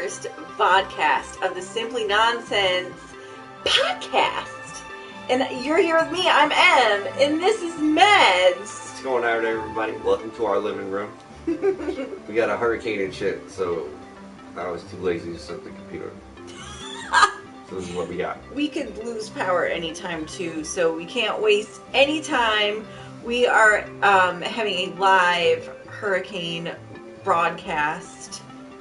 first vodcast of the Simply Nonsense podcast. And you're here with me, I'm Em, and this is Meds. What's going on, everybody? Welcome to our living room. We got a hurricane and shit, so I was too lazy to set the computer. So this is what we got. We could lose power anytime too, so we can't waste any time. We are having a live hurricane broadcast,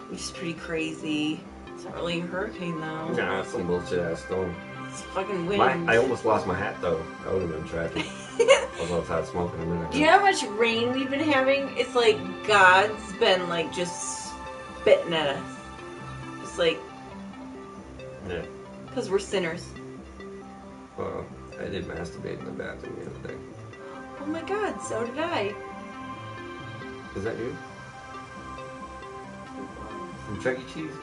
which is pretty crazy. It's not really a hurricane though. Nah, it's some bullshit ass storm. It's fucking wind. I almost lost my hat though. That would have been tragic. I was outside smoking a minute ago. Do you know how much rain we've been having? It's like God's been like just spitting at us. Just like, yeah. Because we're sinners. Well, I did masturbate in the bathroom the other day. Oh my God, so did I. Is that you? From Chuck E. Cheese?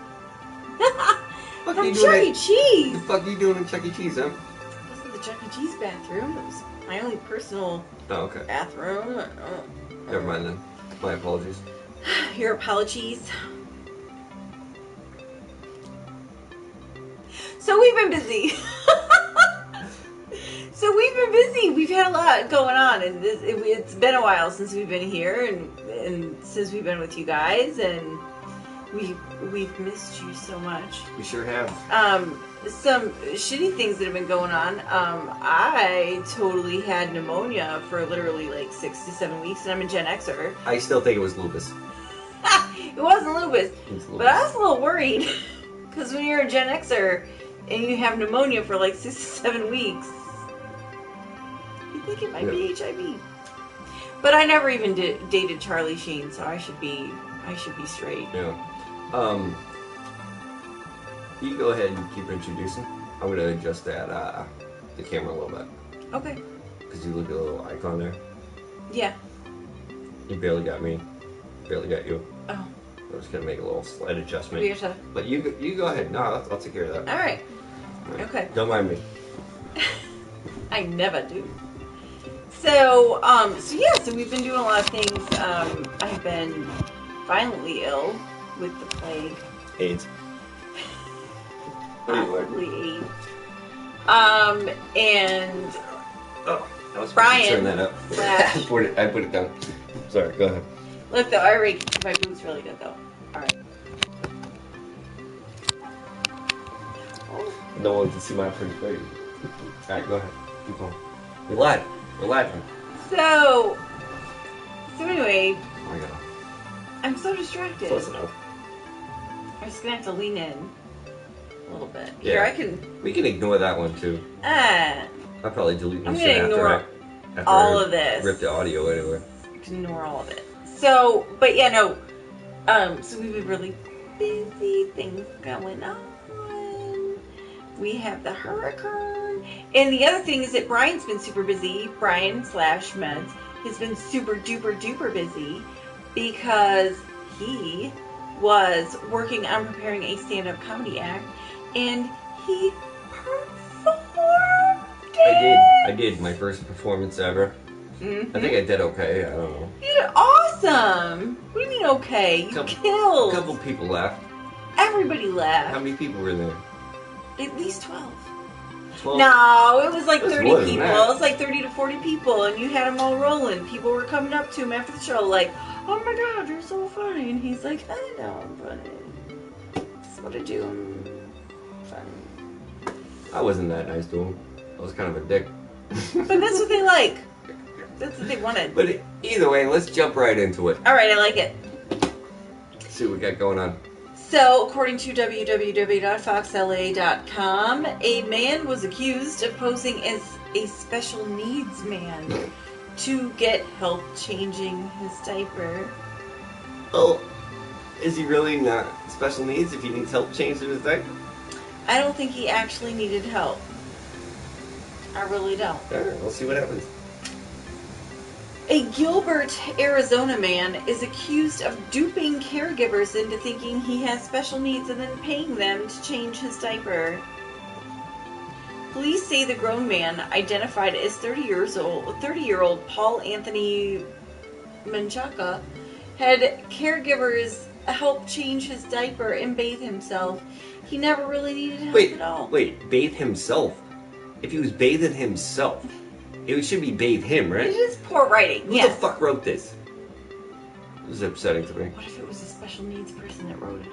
From Chuck E. Cheese! What the fuck are you doing in Chuck E. Cheese, huh? It wasn't the Chuck E. Cheese bathroom. It was my only personal bathroom. Never mind then. My apologies. Your apologies. So we've been busy. We've had a lot going on, and it's been a while since we've been here, and since we've been with you guys, and we've missed you so much. We sure have. Some shitty things that have been going on. I totally had pneumonia for literally like 6 to 7 weeks, and I'm a Gen Xer. I still think it was lupus. It wasn't lupus, but I was a little worried because when you're a Gen Xer and you have pneumonia for like 6 to 7 weeks, you think it might be HIV. But I never even dated Charlie Sheen, so I should be straight. Yeah. You go ahead and keep introducing. I'm gonna adjust that the camera a little bit. Okay. Because you look at the little icon there. Yeah. You barely got me. Barely got you. Oh. I'm just gonna make a little slight adjustment. Weird stuff. But you go ahead. No, I'll take care of that. All right. Okay. Don't mind me. I never do. So we've been doing a lot of things. I've been violently ill with the plague. AIDS. Possibly AIDS. And I was Brian. Turn that up. I put it down. Sorry. Go ahead. Look, the R rate, my boob's really good though. All right. No one can see my pretty face. All right, go ahead. Keep going. We're live. So anyway. Oh my God. I'm so distracted. Close enough. I'm just gonna have to lean in a little bit. Yeah. Here, We can ignore that one too. I'll probably delete my shit after all of this. Rip the audio anyway. Ignore all of it. So, but yeah, no. So we've been really busy. Things going on. We have the hurricane, and the other thing is that Brian's been super busy. Brian/Meds has been super duper duper busy because he was working on preparing a stand-up comedy act, and he performed it. I did my first performance ever. Mm-hmm. I think I did okay. I don't know. You did awesome. What do you mean okay? You killed. A couple people laughed. Everybody laughed. How many people were there? At least 12. 12? No, it was like 30 more than people. that. It was like 30 to 40 people, and you had them all rolling. People were coming up to him after the show like, oh my God, you're so funny. And he's like, I know I'm funny. That's what I do. I'm funny. I wasn't that nice to him. I was kind of a dick. But that's what they like. That's what they wanted. But either way, let's jump right into it. All right, I like it. See what we got going on. So, according to www.foxla.com, a man was accused of posing as a special needs man to get help changing his diaper. Oh, is he really not special needs if he needs help changing his diaper? I don't think he actually needed help. I really don't. Alright, we'll see what happens. A Gilbert, Arizona man is accused of duping caregivers into thinking he has special needs and then paying them to change his diaper. Police say the grown man, identified as 30-year-old Paul Anthony Menchaca, had caregivers help change his diaper and bathe himself. He never really needed help Wait, at all. wait, bathe himself? If he was bathing himself, it should be bathe him, right? It is poor writing, Who yes. the fuck wrote this? This is upsetting to me. What if it was a special needs person that wrote it?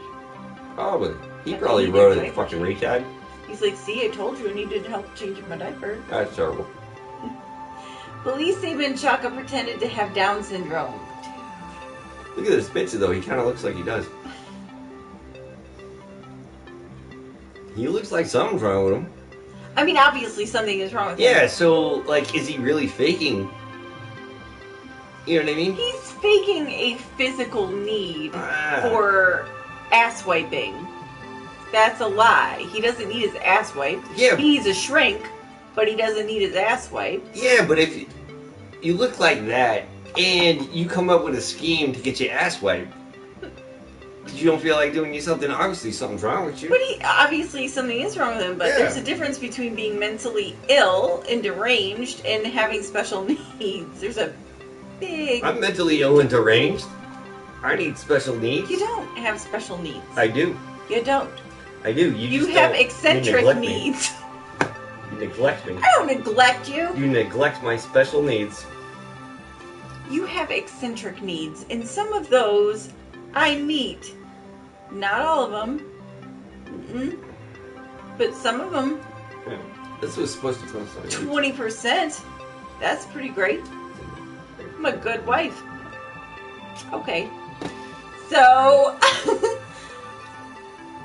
Probably. He Maybe probably he wrote did it fucking retard. He's like, see, I told you I needed help changing my diaper. That's terrible. Police say Menchaca pretended to have Down syndrome. Look at this picture though, he kind of looks like he does. He looks like something's wrong with him. I mean, obviously something is wrong with him. Yeah, so, like, is he really faking? You know what I mean? He's faking a physical need Ah. for ass wiping. That's a lie. He doesn't need his ass wiped. Yeah. He needs a shrink, but he doesn't need his ass wiped. Yeah, but if you look like that and you come up with a scheme to get your ass wiped, you don't feel like doing yourself, then obviously something's wrong with you. But obviously something is wrong with him, but Yeah. there's a difference between being mentally ill and deranged and having special needs. There's a big... I'm mentally ill and deranged. I need special needs. You don't have special needs. I do. You don't. I do. You just have don't. eccentric You neglect me. needs. You neglect me. I don't neglect you. You neglect my special needs. You have eccentric needs, and some of those I meet. Not all of them. But some of them. Yeah. This was supposed to come 20%. That's pretty great. I'm a good wife. Okay. So,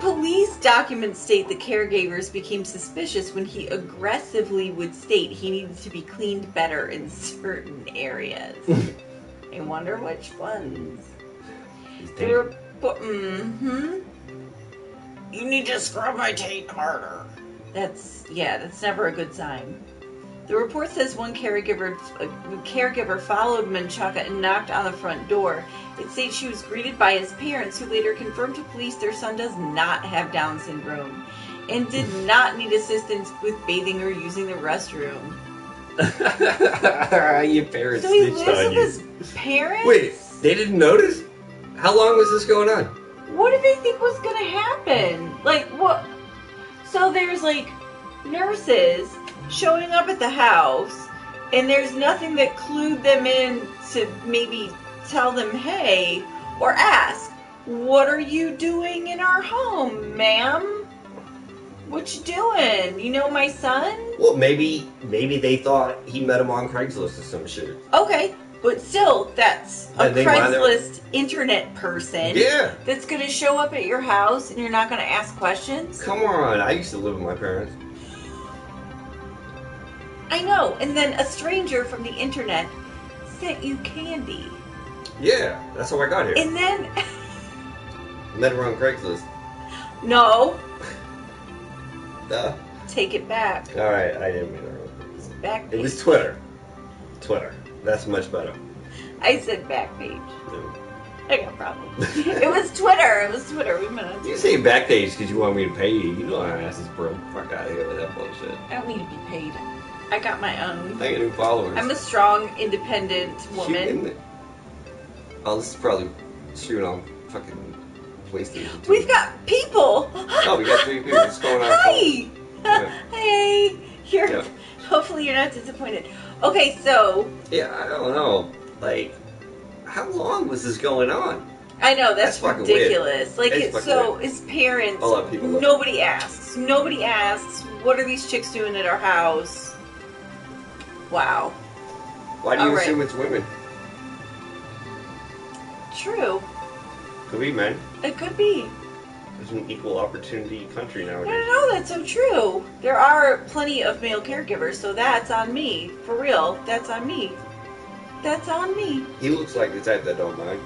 police documents state the caregivers became suspicious when he aggressively would state he needed to be cleaned better in certain areas. I wonder which ones. They were You need to scrub my taint harder. That's never a good sign. The report says one caregiver followed Menchaca and knocked on the front door. It states she was greeted by his parents, who later confirmed to police their son does not have Down syndrome and did not need assistance with bathing or using the restroom. Your parents So he snitched lives on with you. his parents? Wait, they didn't notice? How long was this going on? What did they think was gonna happen? Like, what? So there's, like, nurses showing up at the house, and there's nothing that clued them in to maybe tell them, hey, or ask, what are you doing in our home, ma'am? What you doing? You know my son? Well, maybe they thought he met him on Craigslist or some shit. Okay, but still, that's a And they wanted- Craigslist internet person Yeah. that's going to show up at your house and you're not going to ask questions? Come on, I used to live with my parents. I know, and then a stranger from the internet sent you candy. Yeah, that's how I got here. And then, Met her on Craigslist. no, Duh. take it back. Alright, I didn't mean it. It's back It page. was Twitter. Twitter. That's much better. I said back page. No. I got problems. It was Twitter. It was Twitter. We met on You Twitter. say Backpage because you want me to pay you. You know our ass is broke. Fuck out of here with that bullshit. I don't need to be paid. I got my own. I get new followers. I'm a strong, independent Shoot woman. in it. Oh, this is probably shooting on fucking PlayStation 2. We've got people. Oh, we got 3 people. What's going on? Hi. Yeah. Hey. You're. Yeah. Hopefully, you're not disappointed. Okay, so Yeah, I don't know. Like, how long was this going on? I know that's That's fucking ridiculous. Like, It's fucking so weird. his parents. A lot of people look. Nobody asks. Nobody asks. What are these chicks doing at our house? Wow. Why do you All right. assume it's women? True. Could be men. It could be. It's an equal opportunity country nowadays. No, that's so true. There are plenty of male caregivers, so that's on me. For real, that's on me. That's on me. He looks like the type that don't mind.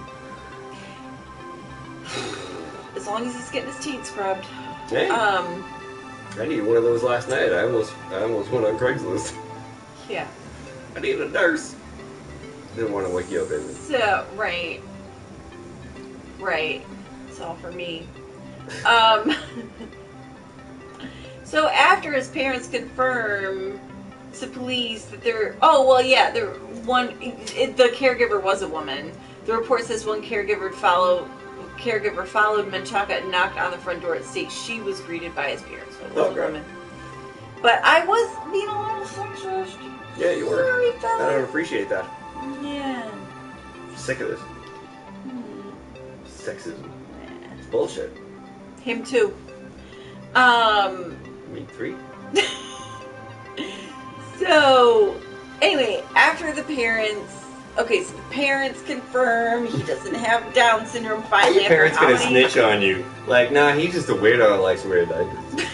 As long as he's getting his teeth scrubbed. Hey, I needed one of those last night. I almost went on Craigslist. Yeah. I needed a nurse. Didn't want to wake you up, baby. So, right. Right. It's all for me. So after his parents confirm to police that the caregiver was a woman. The report says one caregiver caregiver followed Menchaca and knocked on the front door at state. She was greeted by his parents. So it was a woman. But I was being a little sexist. Yeah, you were. Sorry, I fella. don't appreciate that. Yeah. I'm sick of this. Sexism. It's bullshit. Him too. Me 3? So, anyway, after the parents... Okay, so the parents confirm he doesn't have Down syndrome finally. Your parents gonna snitch on you. Like, nah, he's just a weirdo that likes weird diapers.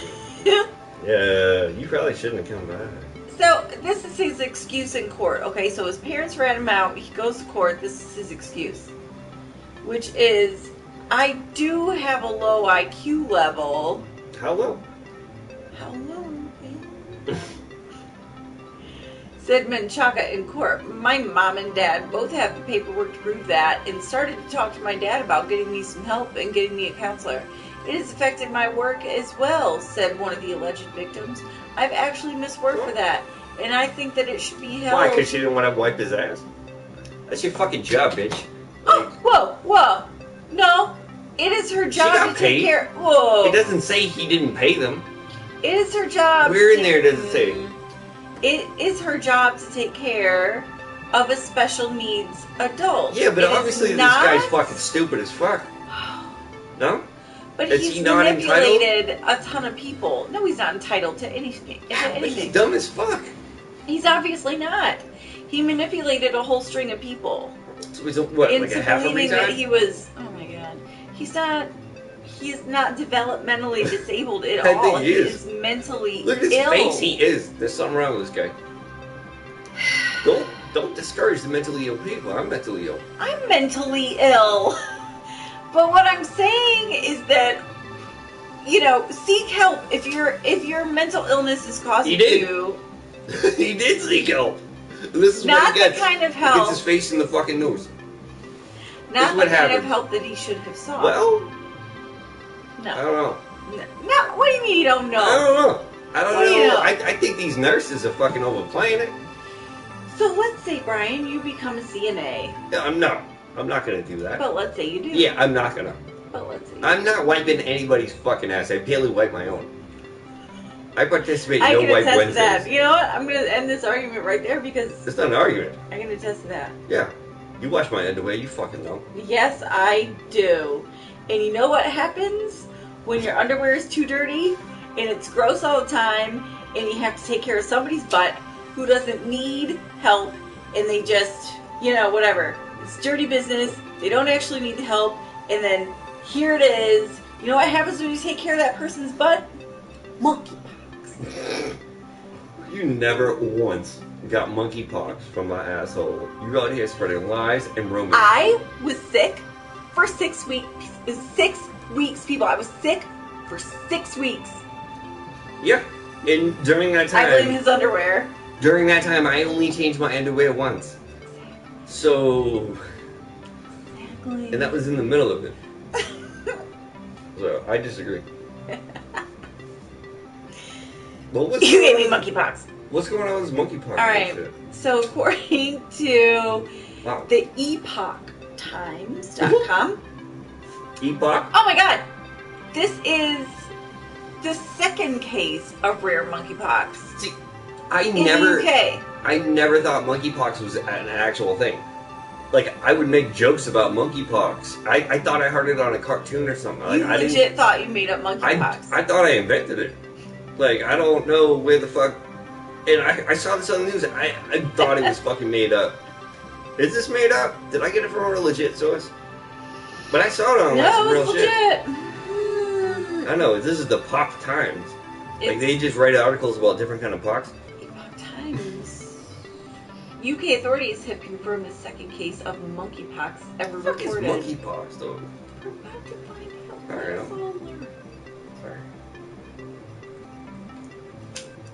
Yeah, you probably shouldn't have come back. So, this is his excuse in court. Okay, so his parents rat him out. He goes to court. This is his excuse. Which is, I do have a low IQ level. How low? How low? Said Menchaca in court. My mom and dad both have the paperwork to prove that and started to talk to my dad about getting me some help and getting me a counselor. It has affected my work as well, said one of the alleged victims. I've actually missed work for that, and I think that it should be held. Why? Because she didn't want to wipe his ass? That's your fucking job, bitch. Oh, whoa. No, it is her job to take care. Whoa. It doesn't say he didn't pay them. It is her job. Where in there does it say? It is her job to take care of a special needs adult. Yeah, but it obviously this guy's fucking stupid as fuck. No? But is he's he not manipulated a ton of people. No, he's not entitled to anything. But he's dumb as fuck. He's obviously not. He manipulated a whole string of people. So he's what, like a half a believing retard? that he was. Oh my god, he's not. He is not developmentally disabled at all. I think he is. Mentally Look at his ill. face. He is. There's something wrong with this guy. Don't discourage the mentally ill people. I'm mentally ill. I'm mentally ill. But what I'm saying is that, you know, seek help if your mental illness is causing you. He did seek help. This is not what he gets. The kind of help. He gets his face in the fucking news. Not the what kind happens. of help that he should have sought. Well, no. I don't know. No, what do you mean you don't know? I don't know. I don't What do you know? I think these nurses are fucking overplaying it. So let's say, Brian, you become a CNA. I'm not gonna do that. But let's say you do. Yeah, I'm not gonna. But let's say I'm not wiping anybody's fucking ass. I barely wipe my own. I participate in No Wipe attest Wednesdays. to that. You know what? I'm going to end this argument right there because... It's not an argument. I can attest to that. Yeah. You wash my underwear, you fucking know. Yes, I do. And you know what happens when your underwear is too dirty and it's gross all the time and you have to take care of somebody's butt who doesn't need help and they just, you know, whatever. It's dirty business. They don't actually need the help. And then here it is. You know what happens when you take care of that person's butt? Monkeypox. You never once got monkeypox from my asshole. You out here spreading lies and rumors. I was sick for 6 weeks. 6 weeks, people. I was sick for 6 weeks. Yeah. And during that time... I blame his underwear. During that time, I only changed my underwear once. So... Exactly. And that was in the middle of it. So, I disagree. You gave me monkeypox. What's going on with this monkeypox? Alright, so according to wow. the epochtimes.com. Epoch? Oh my god! This is the second case of rare monkeypox. See, in the UK. I never thought monkeypox was an actual thing. Like, I would make jokes about monkeypox. I thought I heard it on a cartoon or something. Like, You legit thought you made up monkeypox. I thought I invented it. Like, I don't know where the fuck... And I saw this on the news, and I thought it was fucking made up. Is this made up? Did I get it from a legit source? But I saw it on some real legit. shit. I know, this is the Pox Times. Like, they just write articles about different kind of pox. Epoch Times. UK authorities have confirmed the second case of monkeypox ever What the fuck reported. is monkeypox, though? We're about to find out. Alright. Sorry.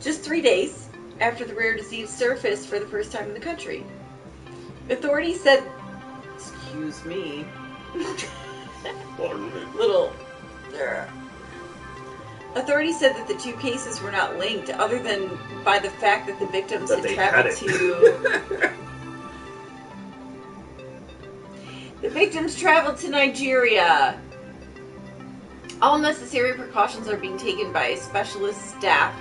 Just 3 days after the rare disease surfaced for the first time in the country. Authorities said, excuse me, little, authorities said that the two cases were not linked other than by the fact that the victims had traveled to... The victims traveled to Nigeria. All necessary precautions are being taken by specialist staff,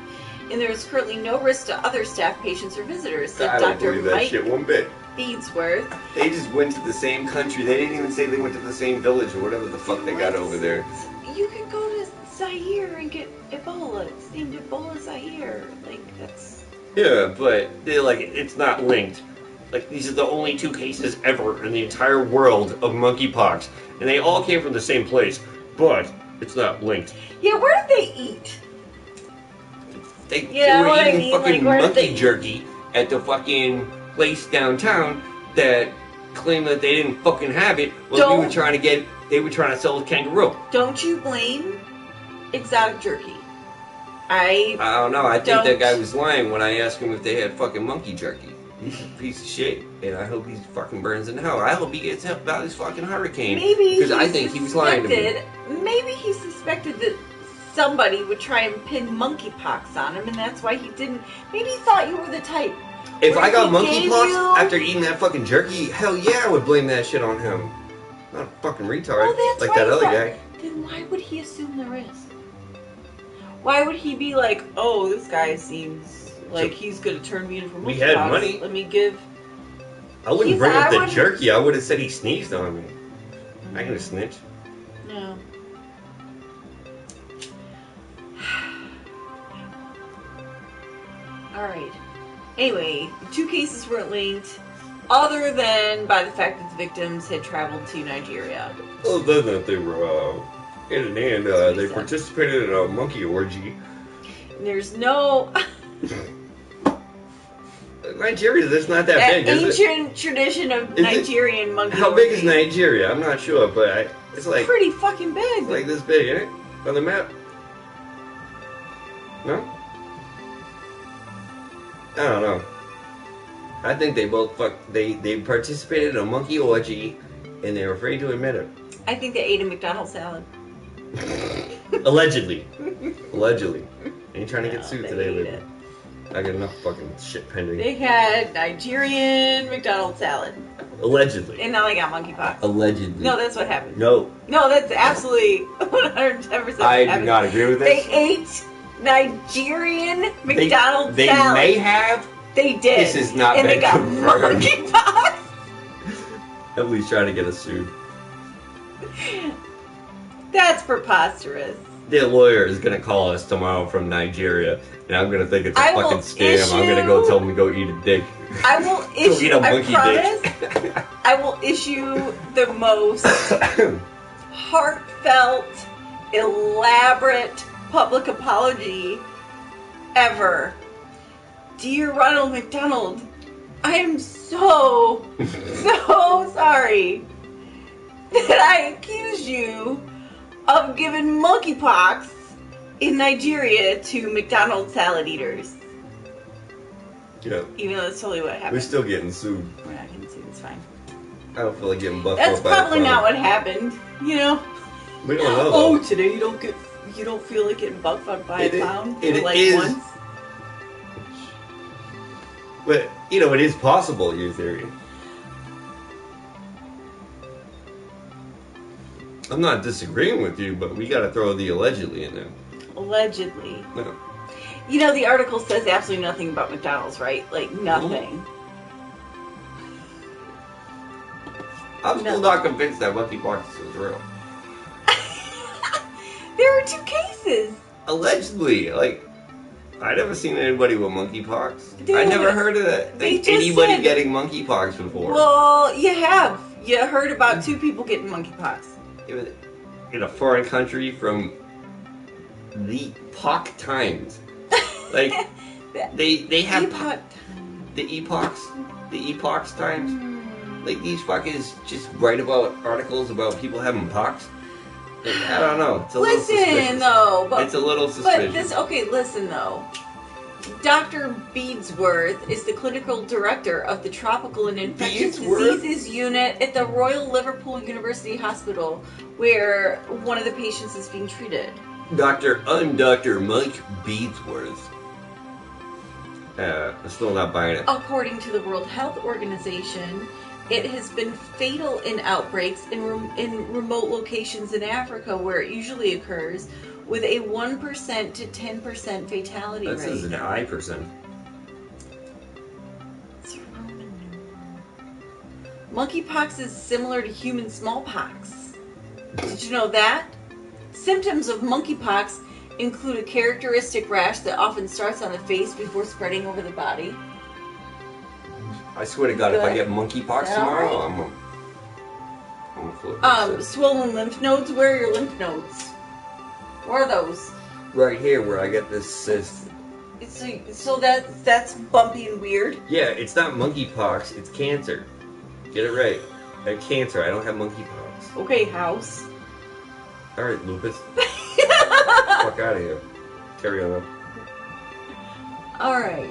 and there is currently no risk to other staff, patients, or visitors, said I don't Dr. believe that Mike shit one bit. Beadsworth. They just went to the same country. They didn't even say they went to the same village or whatever the fuck they got over there. You could go to Zaire and get Ebola. It's named Ebola Zaire. Like, that's... Yeah, but they're like, it's not linked. Like, these are the only 2 cases ever in the entire world of monkeypox. And they all came from the same place, but it's not linked. Yeah, where did they eat? They Yeah, were eating like, fucking where did monkey they... jerky at the fucking place downtown that claimed that they didn't fucking have it. Well, we were trying to get, they were trying to sell a kangaroo. Don't you blame exotic jerky. I don't know. I think that guy was lying when I asked him if they had fucking monkey jerky. He's a piece of shit, and I hope he fucking burns in hell. I hope he gets help about his fucking hurricane. Maybe because I think he was lying to me. Maybe he suspected that somebody would try and pin monkeypox on him, and that's why he didn't. Maybe he thought you were the type. If I got monkeypox after eating that fucking jerky, hell yeah, I would blame that shit on him. Not a fucking retard like that other guy. Then why would he assume the risk? Why would he be like, oh, this guy seems like he's going to turn me in for monkeypox. We had money. Let me give... I wouldn't bring up the jerky. I would have said he sneezed on me. I can snitch. No. Alright. Anyway, the 2 cases weren't linked, other than by the fact that the victims had traveled to Nigeria. Other than that they were hand in hand, they participated in a monkey orgy. There's no... Nigeria, that's not that big, is it? Ancient tradition of Nigerian monkey How big is Nigeria? I'm not sure, but it's like... pretty fucking big. It's like this big, ain't it? On the map? No? I don't know. I think they both they participated in a monkey orgy, and they were afraid to admit it. I think they ate a McDonald's salad. Allegedly. Allegedly. Ain't trying to get sued today, baby. I got enough fucking shit pending. They had Nigerian McDonald's salad. Allegedly. And now they got monkeypox. Allegedly. No, that's what happened. No. No, that's absolutely 110% I do not agree with this. They ate Nigerian McDonald's salad. They may have. They did. This is not and been they got confirmed. monkeypox. Emily's trying to get us sued. That's preposterous. Their lawyer is going to call us tomorrow from Nigeria, and I'm going to think it's a fucking scam. I'm going to go tell them to go eat a dick. I will issue, eat a monkey dick. I will issue the most heartfelt, elaborate public apology ever. Dear Ronald McDonald, I am so sorry that I accused you of giving monkeypox in Nigeria to McDonald's salad eaters. Yeah. Even though that's totally what happened. We're still getting sued. We're not getting sued, it's fine. I don't feel like getting buffed That's up by a probably phone. not what happened, you know? We don't know, though. Oh, today you don't feel like getting buffed up by a clown? It like is. Once? But, you know, it is possible, your theory. I'm not disagreeing with you, but we gotta throw the allegedly in there. Allegedly. No. You know, the article says absolutely nothing about McDonald's, right? Like, nothing. I'm still not convinced that monkeypox is real. There were 2 cases. Allegedly, like, I never seen anybody with monkeypox. Dude, I never heard of that. they Like, just anybody said- getting monkeypox before. Well, you have. You heard about 2 people getting monkeypox. In a foreign country from the epoch times. Like, they have the epochs times. Like, these fuckers just write about articles about people having pox. Like, I don't know. It's a little suspicious. Though, but it's a little suspicious. Listen though. Dr. Beadsworth is the clinical director of the Tropical and Infectious Diseases Unit at the Royal Liverpool University Hospital, where one of the patients is being treated. I'm Dr. Mike Beadsworth. I'm still not buying it. According to the World Health Organization, It has been fatal in outbreaks in remote locations in Africa where it usually occurs, with a 1% to 10% fatality That rate. says an I%. It's a Roman numeral. Monkeypox is similar to human smallpox. Did you know that? Symptoms of monkeypox include a characteristic rash that often starts on the face before spreading over the body. I swear to God, if I get monkeypox tomorrow, right? I'm gonna flip this. Swollen lymph nodes. Where are your lymph nodes? Where are those? Right here, where I get this cyst. So that's bumpy and weird. Yeah, it's not monkeypox, it's cancer. Get it right. I have cancer, I don't have monkeypox. Okay, house. Alright, lupus. Fuck out of here. Carry on. Alright.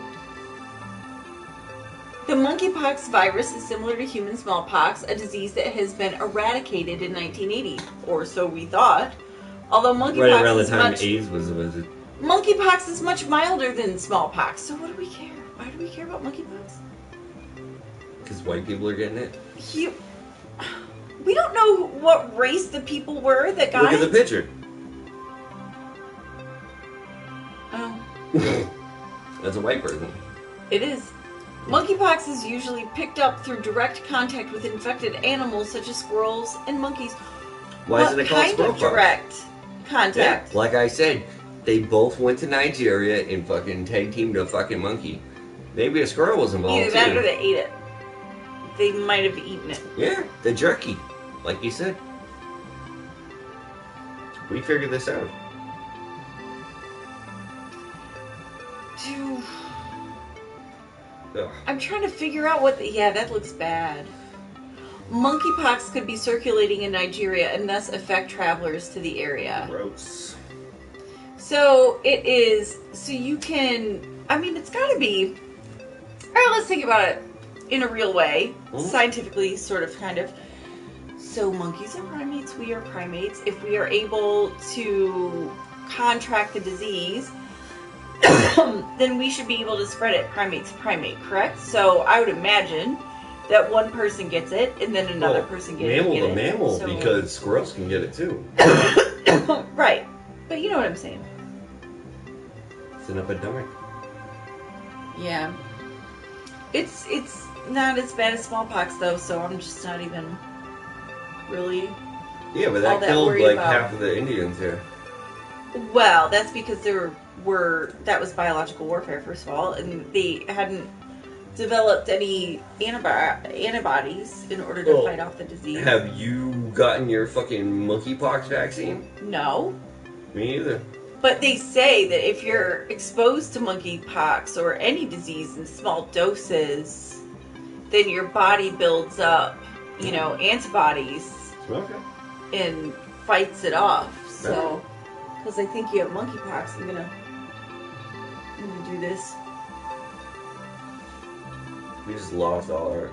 The monkeypox virus is similar to human smallpox, a disease that has been eradicated in 1980, or so we thought. Although monkeypox right around the is time much, AIDS was monkeypox is much milder than smallpox. So what do we care? Why do we care about monkeypox? Because white people are getting it. We don't know what race the people were that got Look at it. the picture. Oh. That's a white person. It is. Monkeypox is usually picked up through direct contact with infected animals such as squirrels and monkeys. Why isn't it called kind of smallpox? direct contact? Yeah, like I said, they both went to Nigeria and fucking tag teamed a fucking monkey. Maybe a squirrel was involved Either that too. or they ate it. They might have eaten it. Yeah, the jerky, like you said. We figured this out. Dude, Ugh. I'm trying to figure out what yeah, that looks bad. Monkeypox could be circulating in Nigeria and thus affect travelers to the area. Gross. So it is, so you can, I mean, it's gotta be, alright, let's think about it in a real way, scientifically, sort of, kind of. So monkeys are primates, we are primates. If we are able to contract the disease, then we should be able to spread it primate to primate, correct? So I would imagine that one person gets it, and then another person gets it. Mammal to mammal, so... because squirrels can get it too. Right. But you know what I'm saying. It's an epidemic. Yeah. It's not as bad as smallpox, though, so I'm just not even really... Yeah, but that killed like half of the Indians here. Well, that's because that was biological warfare, first of all, and they hadn't developed any antibodies in order to fight off the disease. Have you gotten your fucking monkeypox vaccine? No. Me either. But they say that if you're exposed to monkeypox or any disease in small doses, then your body builds up, antibodies and fights it off. So, because I think you have monkeypox, I'm gonna do this. We just lost all our...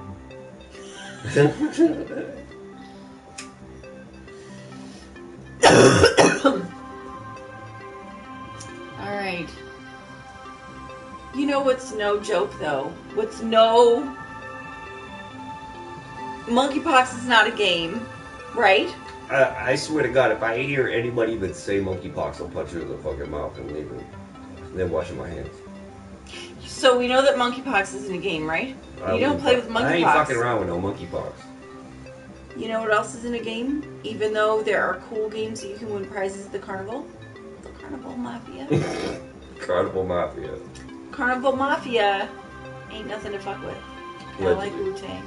Alright. You know what's no joke, though? Monkeypox is not a game, right? I swear to God, if I hear anybody even say monkeypox, I'll punch you in the fucking mouth and leave it. And then washing my hands. So we know that monkeypox isn't a game, right? You don't play with monkeypox. I ain't fucking around with no monkeypox. You know what else isn't a game? Even though there are cool games that you can win prizes at the carnival? The Carnival Mafia. Carnival Mafia. Carnival Mafia ain't nothing to fuck with. Kind of like Wu-Tang.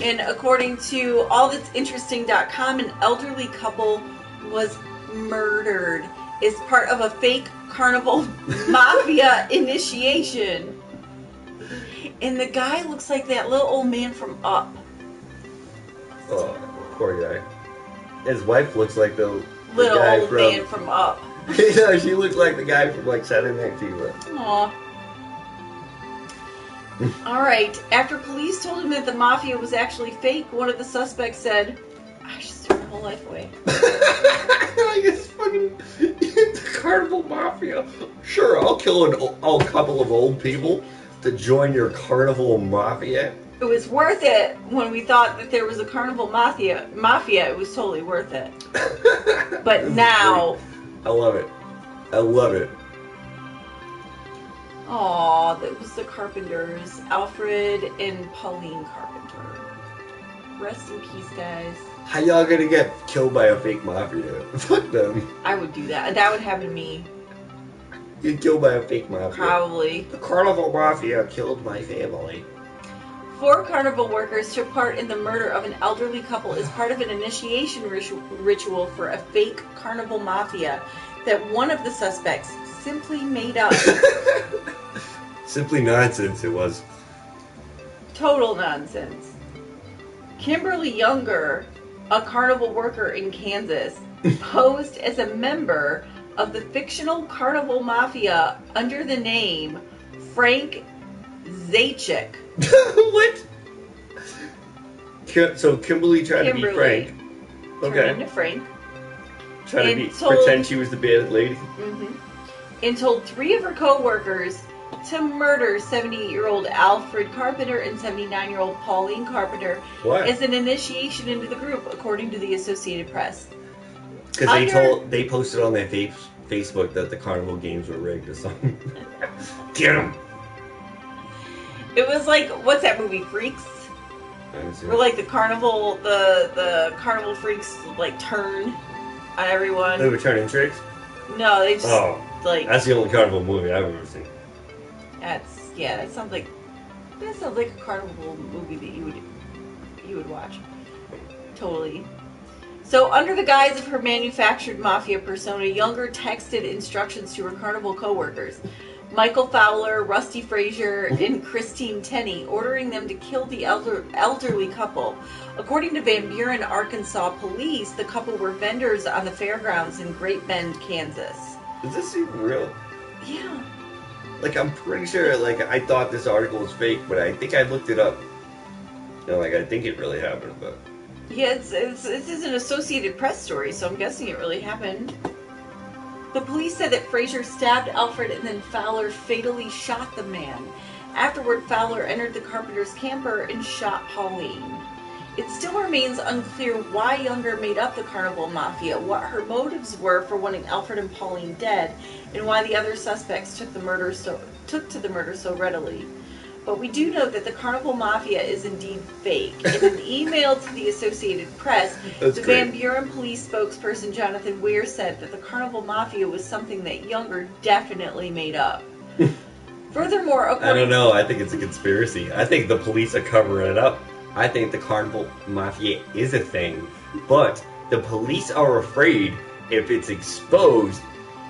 And according to allthat'sinteresting.com, an elderly couple was murdered as part of a fake Carnival Mafia initiation. And the guy looks like that little old man from Up. Oh, poor guy. His wife looks like the little guy old man from Up. Yeah, she looks like the guy from Saturday Night Fever. Aw. Alright, after police told him that the mafia was actually fake, one of the suspects said, I just threw my whole life away. I guess fucking the Carnival Mafia. Sure, I'll kill a couple of old people to join your Carnival Mafia. It was worth it when we thought that there was a carnival mafia. It was totally worth it. But now, I love it. I love it. aw, that was the Carpenters, Alfred and Pauline Carpenter. Rest in peace, guys. How y'all gonna get killed by a fake mafia? Fuck them. I would do that. That would happen to me. Get killed by a fake mafia. Probably. The carnival mafia killed my family. 4 carnival workers took part in the murder of an elderly couple as part of an initiation ritual for a fake carnival mafia that one of the suspects simply made up. Simply nonsense it was. Total nonsense. Kimberly Younger, a carnival worker in Kansas, posed as a member of the fictional carnival mafia under the name Frank Zajac. What? So Kimberly tried to be Frank. Turned into Frank. Tried to pretend she was the bad lady. Mm-hmm. And told 3 of her co-workers to murder 78-year-old Alfred Carpenter and 79-year-old Pauline Carpenter as an initiation into the group, according to the Associated Press. Because they posted on their Facebook that the carnival games were rigged or something. Get them. It was like, what's that movie, Freaks? Where like the carnival freaks like turn on everyone. They were turning tricks? No, they just like. That's the only carnival movie I've ever seen. That sounds like a carnival movie that you would watch. Totally. So, under the guise of her manufactured mafia persona, Younger texted instructions to her carnival co-workers, Michael Fowler, Rusty Frazier, and Christine Tenney, ordering them to kill the elderly couple. According to Van Buren, Arkansas police, the couple were vendors on the fairgrounds in Great Bend, Kansas. Is this even real? Yeah. Like, I'm pretty sure, like, I thought this article was fake, but I think I looked it up. You know, like, I think it really happened, but... Yeah, this is an Associated Press story, so I'm guessing it really happened. The police said that Frazier stabbed Alfred and then Fowler fatally shot the man. Afterward, Fowler entered the Carpenter's camper and shot Pauline. It still remains unclear why Younger made up the carnival mafia, what her motives were for wanting Alfred and Pauline dead, and why the other suspects took to the murder so readily. But we do know that the carnival mafia is indeed fake. In an email to the Associated Press, Van Buren police spokesperson Jonathan Weir said that the carnival mafia was something that Younger definitely made up. Furthermore, I don't know. I think it's a conspiracy. I think the police are covering it up. I think the carnival mafia is a thing, but the police are afraid if it's exposed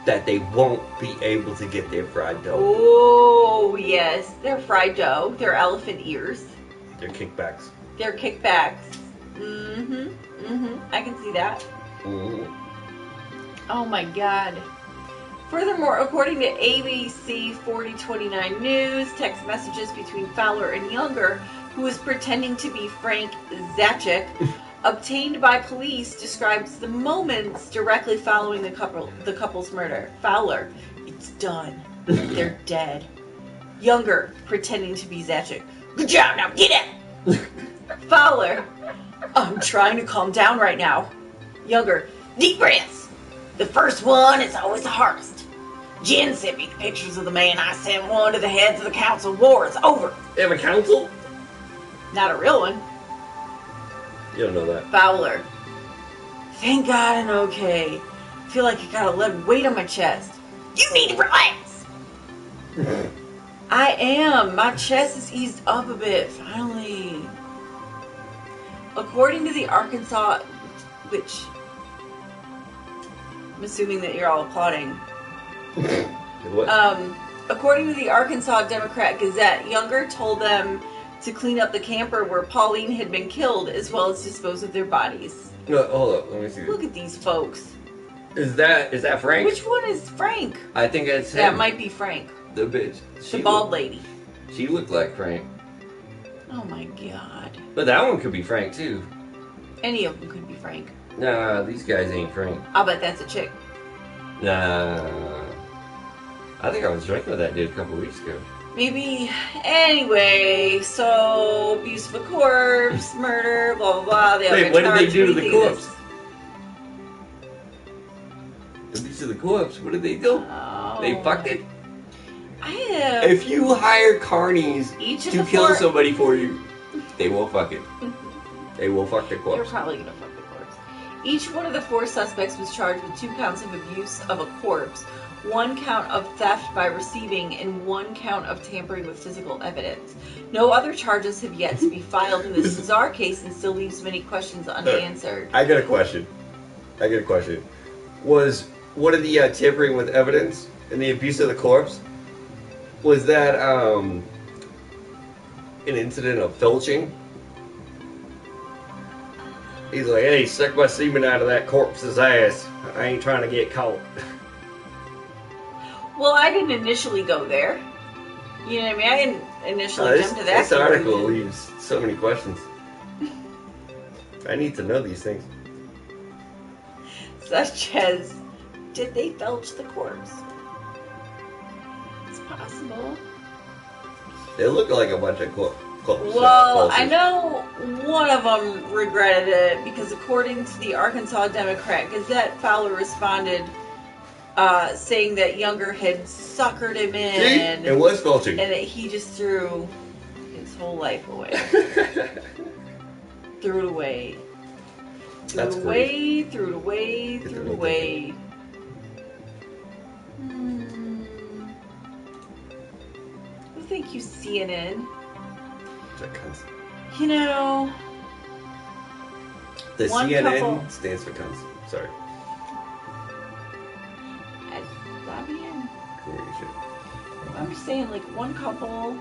that they won't be able to get their fried dough. Oh, yes. Their fried dough. Their elephant ears. Their kickbacks. Their kickbacks. Mm-hmm. Mm-hmm. I can see that. Mm-hmm. Oh, my God. Furthermore, according to ABC 4029 News, text messages between Fowler and Younger, who was pretending to be Frank Zajac, obtained by police, describes the moments directly following the couple's murder. Fowler, it's done. They're dead. Younger, pretending to be Zajac. Good job, now get it! Fowler, I'm trying to calm down right now. Younger, deep breaths. The first one is always the hardest. Jen sent me the pictures of the man. I sent one to the heads of the council. War is over. They have a council? Not a real one. You don't know that. Fowler. Thank God I'm okay. I feel like I got a lead weight on my chest. You need to relax. I am. My chest is eased up a bit, finally. According to the Arkansas, which I'm assuming that you're all applauding. What? According to the Arkansas Democrat Gazette, Younger told them to clean up the camper where Pauline had been killed, as well as dispose of their bodies. No, hold up. Let me see. Look at these folks. Is that Frank? Which one is Frank? I think it's him. That might be Frank. The bitch. The bald lady. She looked like Frank. Oh my God. But that one could be Frank too. Any of them could be Frank. Nah, these guys ain't Frank. I'll bet that's a chick. Nah. I think I was drinking with that dude a couple weeks ago. Maybe. Anyway, so abuse of a corpse, murder, blah, blah, blah. They all Wait, get what did they charged. do to What the you think corpse? Abuse of the corpse. What did they do? Oh. They fucked it. I have. If you hire carnies Each of to the kill four- somebody for you, they will fuck it. They will fuck the You're corpse. probably gonna fuck the corpse. Each one of the 4 suspects was charged with 2 counts of abuse of a corpse, 1 count of theft by receiving, and 1 count of tampering with physical evidence. No other charges have yet to be filed in this bizarre case and still leaves many questions unanswered. I got a question. Was one of the tampering with evidence and the abuse of the corpse, was that an incident of filching? He's like, hey, suck my semen out of that corpse's ass. I ain't trying to get caught. Well, I didn't initially go there. You know what I mean? I didn't initially jump to that. This article conclusion. leaves so many questions. I need to know these things. Such as, did they filch the corpse? It's possible. They look like a bunch of corpses. Well, I know one of them regretted it because according to the Arkansas Democrat Gazette, Fowler responded saying that Younger had suckered him in. See? It was filching. And that he just threw his whole life away. Threw it away. Threw That's it away, threw it away, Get threw the it away. Well, thank you, CNN. You know, the one CNN couple- stands for cunts. Sorry. I'm just saying, like, one couple,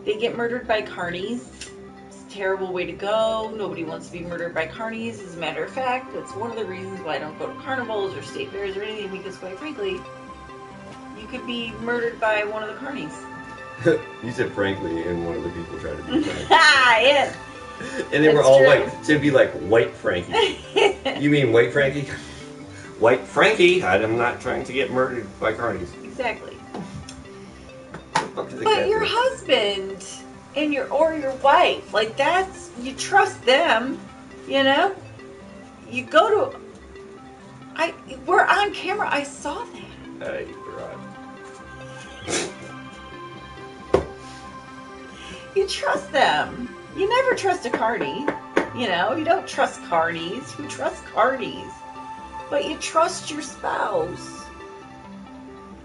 they get murdered by carnies. It's a terrible way to go. Nobody wants to be murdered by carnies. As a matter of fact, that's one of the reasons why I don't go to carnivals or state fairs or anything, because quite frankly, you could be murdered by one of the carnies. You said frankly, and one of the people tried to be frank. Ah, yes. And they were That's all true. white. So it'd be like white Frankie. You mean white Frankie? White Frankie? I'm not trying to get murdered by carnies. Exactly. Fuck to the But cat your thing. husband and your wife, like, that's, you trust them, you know? You go to, we're on camera, I saw that. Hey, right. You trust them. You never trust a carny, you know? You don't trust carnies. Who trusts carnies? But you trust your spouse.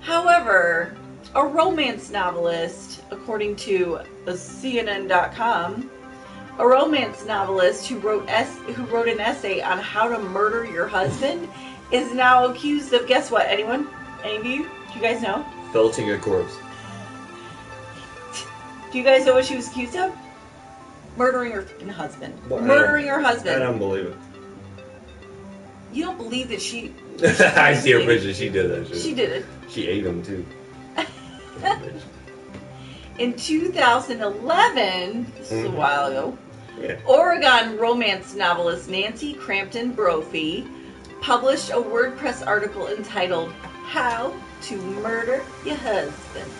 However, a romance novelist, according to CNN.com, a romance novelist who wrote an essay on how to murder your husband is now accused of, guess what, anyone? Any of you? Do you guys know? Felching a corpse. Do you guys know what she was accused of? Murdering her fucking husband. Well, Murdering her I husband. don't believe it. You don't believe that she... I see her picture. She did that shit. She did it. She ate him too. In 2011, this is a while ago, Yeah. Oregon romance novelist Nancy Crampton Brophy published a WordPress article entitled How to Murder Your Husband.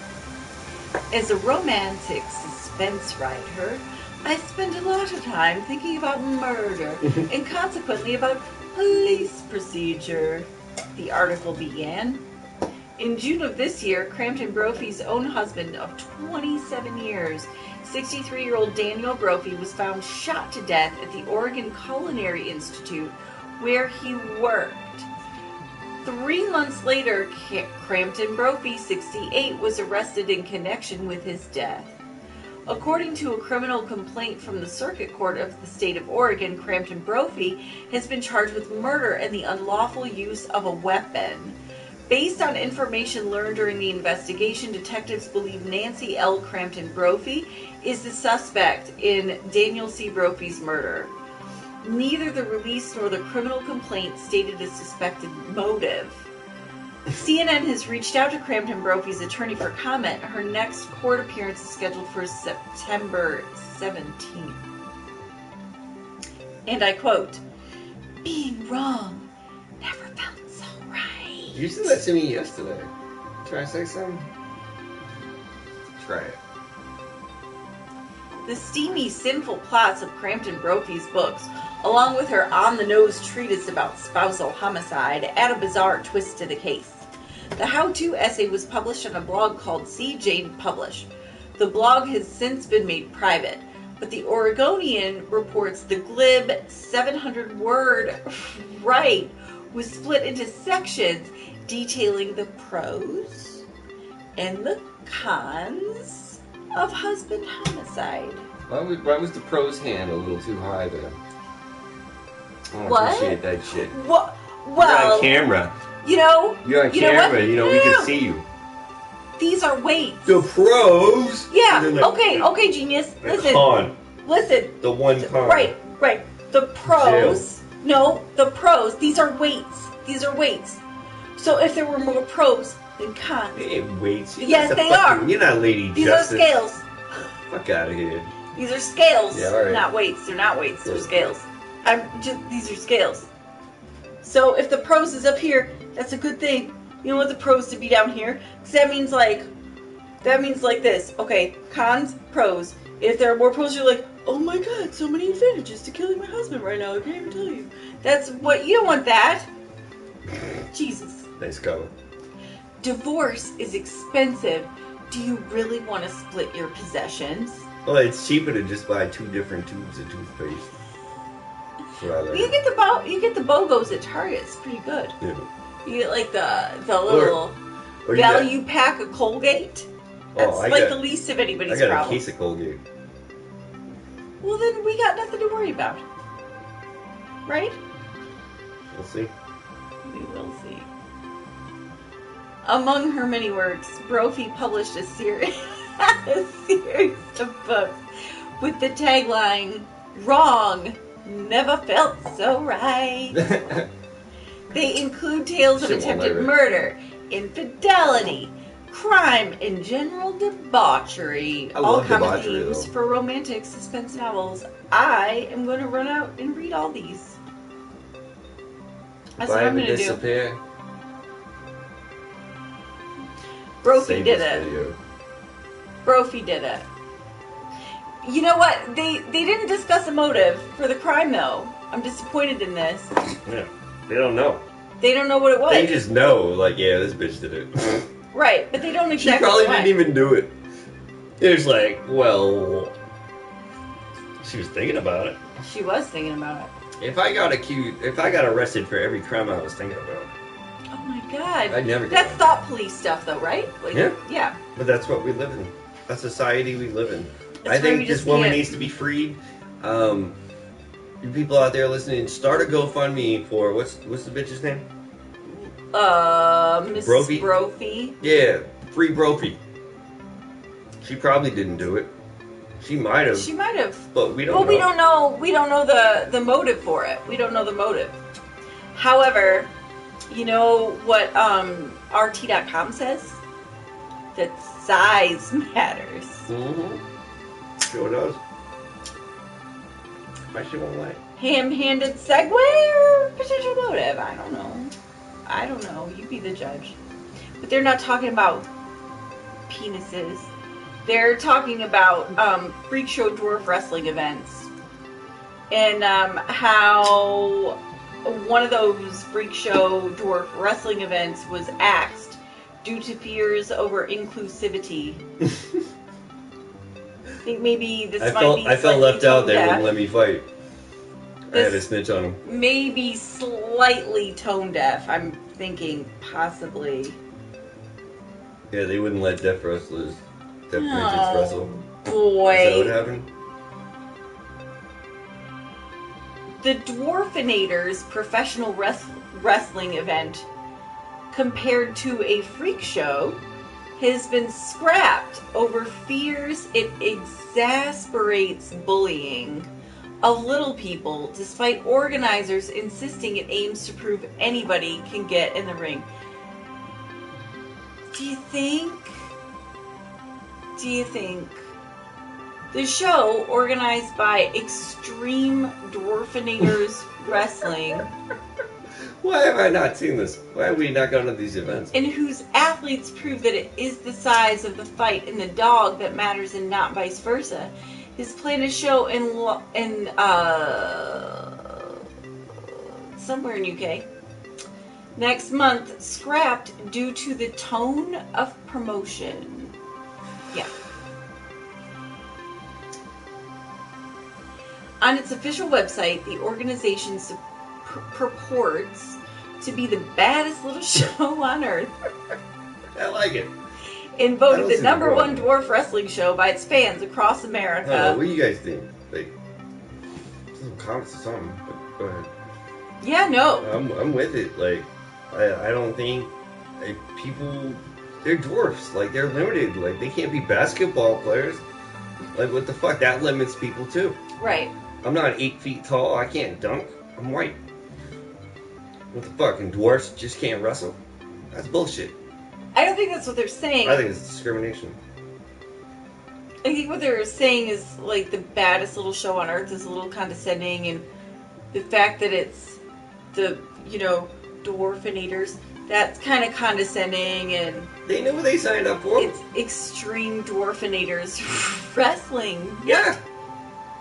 As a romantic suspense writer, I spend a lot of time thinking about murder and consequently about police procedure, the article began. In June of this year, Crampton Brophy's own husband of 27 years, 63-year-old Daniel Brophy, was found shot to death at the Oregon Culinary Institute where he worked. 3 months later, Crampton Brophy, 68, was arrested in connection with his death. According to a criminal complaint from the Circuit Court of the state of Oregon, Crampton Brophy has been charged with murder and the unlawful use of a weapon. Based on information learned during the investigation, detectives believe Nancy L. Crampton Brophy is the suspect in Daniel C. Brophy's murder. Neither the release nor the criminal complaint stated a suspected motive. CNN has reached out to Crampton Brophy's attorney for comment. Her next court appearance is scheduled for September 17th. And I quote, "Being wrong never felt so right." You said that to me yesterday. Try to say something? Try it. The steamy, sinful plots of Crampton Brophy's books, along with her on-the-nose treatise about spousal homicide, add a bizarre twist to the case. The how-to essay was published on a blog called See Jane Publish. The blog has since been made private, but the Oregonian reports the glib 700-word right was split into sections detailing the pros and the cons of husband homicide. Why was the pro's hand a little too high there? I don't What? appreciate that shit. What? You're Well, on camera. You're on You're on camera. You know, we can see you. These are weights. The pros. Yeah. And then Okay, genius. the Listen. con. Listen. The one con. Right. The pros. No, the pros. These are weights. So if there were more pros than cons. They ain't weights. Yes, they are. You're not Lady These Justice. are scales. Fuck out of here. These are scales. Yeah, all right. Not weights. They're not weights. They're Yeah. scales. These are scales. So if the pros is up here, that's a good thing. You don't want the pros to be down here, because that means like this. Okay, cons, pros. If there are more pros, you're like, oh my god, so many advantages to killing my husband right now. I can't even tell you. That's what you don't want that. Jesus. Nice cover. Divorce is expensive. Do you really want to split your possessions? Well, it's cheaper to just buy 2 different tubes of toothpaste. That's what I learned. You get the BOGOs at Target. It's pretty good. Yeah. You get like the little Or you value pack of Colgate. That's the least of anybody's I got problem. a case of Colgate. Well, then we got nothing to worry about. Right? We'll see. We will see. Among her many works, Brophy published a series of books with the tagline, "Wrong, never felt so right." They include tales of attempted murder, infidelity, crime, and general debauchery. All common themes for romantic suspense novels. I am going to run out and read all these. That's what I'm going to do. Brophy did it. Brophy did it. You know what? They didn't discuss a motive for the crime, though. I'm disappointed in this. Yeah. They don't know. They don't know what it was. They just know, like, yeah, this bitch did it. Right, but they don't exactly She probably didn't even do it. It's like, well, she was thinking about it. She was thinking about it. If I got arrested for every crime I was thinking about. Oh my god. I'd never get That's thought police stuff, though, right? Like, yeah. Yeah. But that's what we live in. That's society we live in. That's I think this woman needs to be freed. You people out there listening, start a GoFundMe for what's the bitch's name? Mrs. Brophy. Yeah, free Brophy. She probably didn't do it. She might have. She might have. But we don't know. Well, we don't know the motive for it. We don't know the motive. However, you know what RT.com says? That size matters. Mm-hmm. Sure does. Why she won't let? Ham-handed segue or potential motive? I don't know. You be the judge. But they're not talking about penises. They're talking about freak show dwarf wrestling events. And how one of those freak show dwarf wrestling events was axed due to fears over inclusivity. I think maybe this I felt left out. They wouldn't let me fight. I had to snitch on them. Maybe slightly tone deaf. I'm thinking possibly. Yeah, they wouldn't let deaf midgets wrestle. Boy. Is that what happened? The Dwarfinator's professional wrestling event, compared to a freak show, has been scrapped over fears it exasperates bullying of little people, despite organizers insisting it aims to prove anybody can get in the ring. Do you think the show, organized by Extreme Dwarfinators Wrestling, Why have I not seen this? Why have we not gone to these events? and whose athletes prove that it is the size of the fight in the dog that matters and not vice versa. His plan to show in somewhere in UK next month scrapped due to the tone of promotion. Yeah. On its official website, the organization purports to be the baddest little show on earth. I like it. And voted the number one dwarf wrestling show by its fans across America. I don't know, what do you guys think? Like, some comments or something. But go ahead. Yeah, no. I'm with it. Like, I don't think like people. They're dwarfs. Like, they're limited. Like, they can't be basketball players. Like, what the fuck? That limits people too. Right. I'm not 8 feet tall. I can't dunk. I'm white. What the fuck? And dwarfs just can't wrestle? That's bullshit. I don't think that's what they're saying. I think it's discrimination. I think what they're saying is, like, the baddest little show on earth is a little condescending, and the fact that it's the, dwarfinators, that's kind of condescending, and... They knew what they signed up for. It's extreme dwarfinators wrestling. Yeah.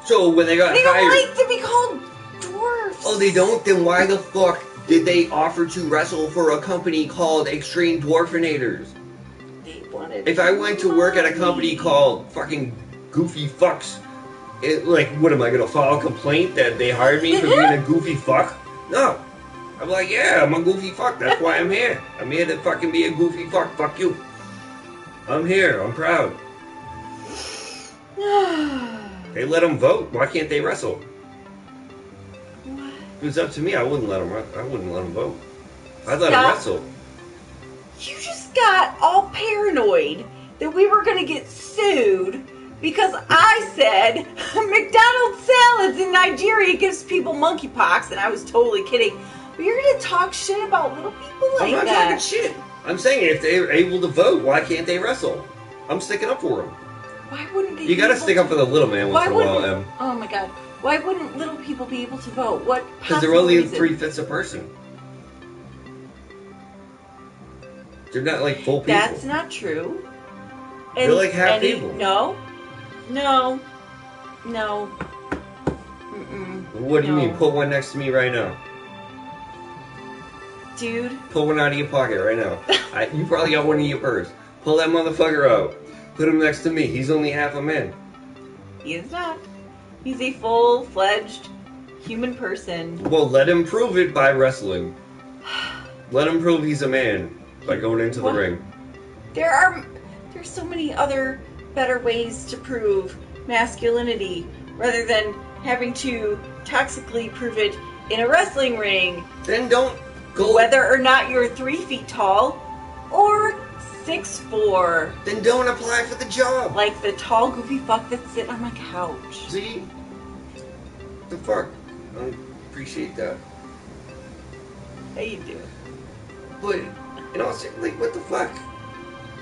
So when they got They hired... don't like to be called dwarfs. Oh, they don't? Then why the fuck did they offer to wrestle for a company called Extreme Dwarfinators? They wanted... If I went to work at a company called fucking Goofy Fucks, what am I gonna file a complaint that they hired me for being a goofy fuck? No. I'm like, yeah, I'm a goofy fuck. That's why I'm here. I'm here to fucking be a goofy fuck. Fuck you. I'm here. I'm proud. They let them vote. Why can't they wrestle? What? If it was up to me, I wouldn't let them. I wouldn't let them vote. I'd let them wrestle. You just got all paranoid that we were going to get sued because I said McDonald's salads in Nigeria gives people monkeypox, and I was totally kidding. But you're going to talk shit about little people like that. I'm not talking shit. I'm saying if they're able to vote, why can't they wrestle? I'm sticking up for them. Why wouldn't they? You got to stick up for the little man once in a while, Em. Oh my god. Why wouldn't little people be able to vote? What? Because they're only 3/5 a person. They're not like full people. That's not true. They're like half people. No. Mm-mm. What do you mean? Put one next to me right now. Dude. Pull one out of your pocket right now. You probably got one in your purse. Pull that motherfucker out. Put him next to me. He's only half a man. He is not. He's a full-fledged human person. Well, let him prove it by wrestling. Let him prove he's a man by going into the ring. There's so many other better ways to prove masculinity rather than having to toxically prove it in a wrestling ring. Then don't go. Whether or not you're 3 feet tall or 6'4". Then don't apply for the job. Like the tall, goofy fuck that's sitting on my couch. See? The fuck? I appreciate that. How you doing? But, what the fuck?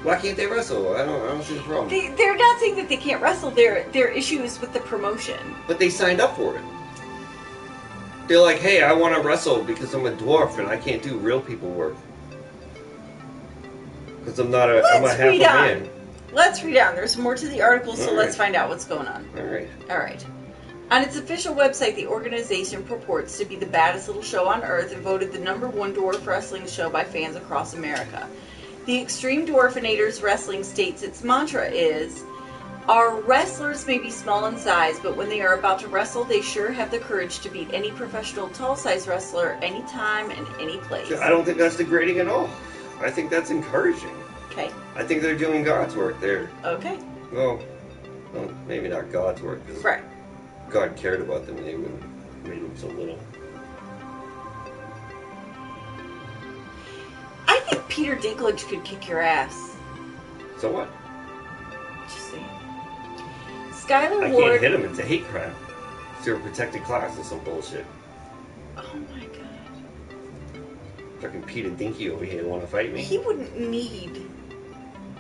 Why can't they wrestle? I don't see the problem. They're not saying that they can't wrestle. Their issue is with the promotion. But they signed up for it. They're like, hey, I want to wrestle because I'm a dwarf and I can't do real people work. Because I'm not I'm a half a man. Let's read on. There's more to the article, so let's find out what's going on. All right. On its official website, the organization purports to be the baddest little show on earth and voted the number one dwarf wrestling show by fans across America. The Extreme Dwarfinators Wrestling states its mantra is, our wrestlers may be small in size, but when they are about to wrestle, they sure have the courage to beat any professional tall-size wrestler anytime and any place. I don't think that's degrading at all. I think that's encouraging. Okay. I think they're doing God's work there. Okay. Well, maybe not God's work. Right. God cared about them and they would have made them so little. I think Peter Dinklage could kick your ass. So what? Just saying. Skylar I Ward... can't hit him. It's a hate crime. They're a protected class or some bullshit. Oh my god. Fucking Peter Dinky over here want to fight me? He wouldn't need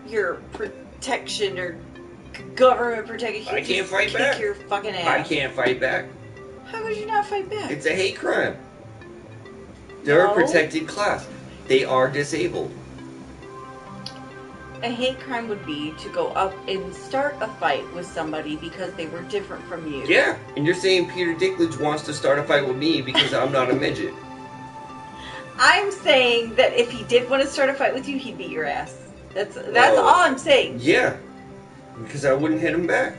your protection or government protection. I can't fight back. Kick your fucking ass. I can't fight back. How could you not fight back? It's a hate crime. They're No. a protected class. They are disabled. A hate crime would be to go up and start a fight with somebody because they were different from you. Yeah, and you're saying Peter Dinklage wants to start a fight with me because I'm not a midget. I'm saying that if he did want to start a fight with you, he'd beat your ass. That's all I'm saying. Yeah, because I wouldn't hit him back.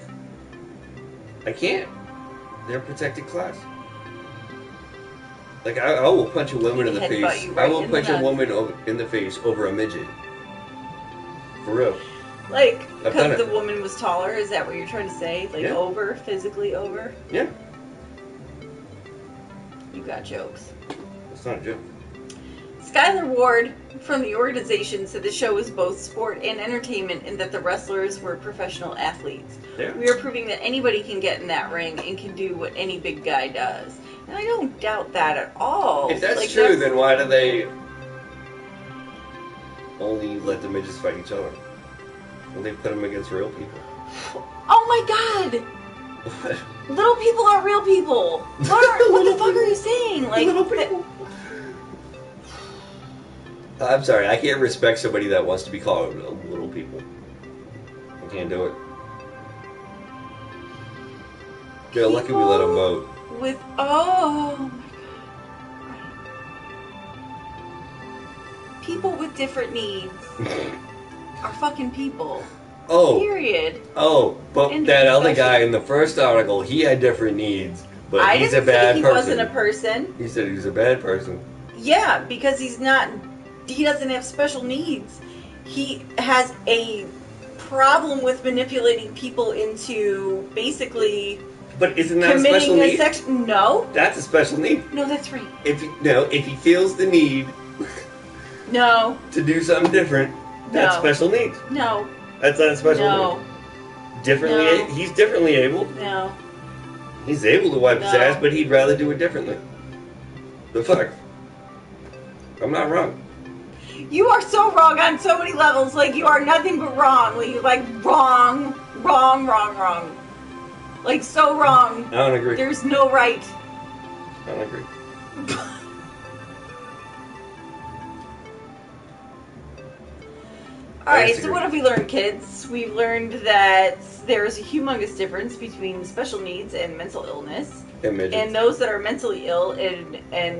I can't. They're a protected class. Like, I will punch a woman in the face. Right, I will punch a woman in the face over a midget. For real. Like, I've done because it. the woman was taller? Is that what you're trying to say? Like, Yeah. over? Physically over? Yeah. You got jokes. It's not a joke. Skylar Ward from the organization said the show is both sport and entertainment and that the wrestlers were professional athletes. Yeah. We are proving that anybody can get in that ring and can do what any big guy does. And I don't doubt that at all. If that's Like, true, then why do they only let the midgets fight each other? Well, they put them against real people. Oh my god! What? Little people are real people! What the fuck are you saying? Like, Little people. I'm sorry, I can't respect somebody that wants to be called little people. I can't do it. They're lucky we let them vote. Oh my god. People with different needs are fucking people. Oh. Period. Oh, but And that other especially- guy in the first article, he had different needs, but I he's didn't a bad say he person. wasn't a person. He said he was a bad person. Yeah, because he doesn't have special needs. He has a problem with manipulating people into basically But isn't that a special committing a need? sex. No, That's a special need. no, that's right. If he feels the need No, to do something different, that's No. special needs. no, That's not a special no, need. Differently, No. he's differently able. no. He's able to wipe his No. ass, but he'd rather do it differently. The fuck? I'm not wrong. You are so wrong on so many levels. Like, you are nothing but wrong. Like wrong. Like, so wrong. I don't agree. There's no right. I don't agree. Alright, so disagree. what have we learned, kids? We've learned that there is a humongous difference between special needs and mental illness. And midgets. And those that are mentally ill and